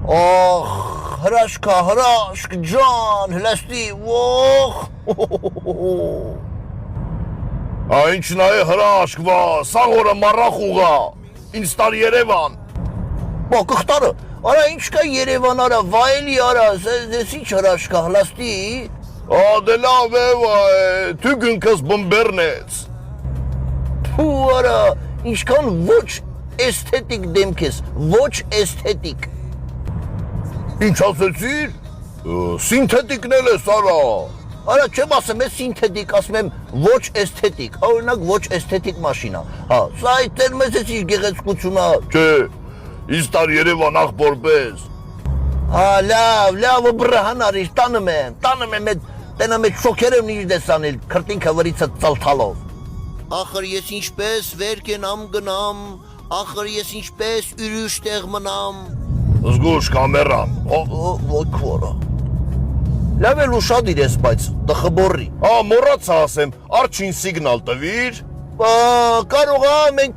Ախ, հրաշքա, հրաշք, ջան, հլաստի, ոխ։ Ինչ նա է հրաշք, վա, սաղորը մարախ ուղա, ինձ տար Երևան։ Բա կխտարը, արա ինչ կա Երևան արա, վայելի արա, զես ինչ հրաշքա, հլաստի։ Դե լավ է, վա, թույգունքս բմբերնեց։ Թու արա, ինչքան ոչ էսթետիկ դեմք ես, ոչ էսթետիկ։ Ինչ ասեցիր, սինթետիկն էլ ես արա։ Արա չեմ ասեմ ես սինթետիկ, ասում եմ ոչ էսթետիկ, օրինակ ոչ էսթետիկ մաշինա, հա, սա այդտեղ մեզ ես ինչ գեղեցկությունա։ Չէ, ինձ տար Երևան աղբորպես։ Հա, լավ, բրահան արիշ, տանում եմ, տենամ էդ շոքերեմ նիչ դեսանել, քրտինքը վրիցը ծալթալով։ Ախր ես ինչպես վեր կենամ գնամ, ախր ես ինչպես ուրիշ տեղ մնամ։ Զգուշ կամերան, Ոյ քորա։ Լավ էլ ուշադիր ես, բայց տխբորի։ մոռացա ասեմ, արջին սիգնալ տվիր։ Կարող ա, մենք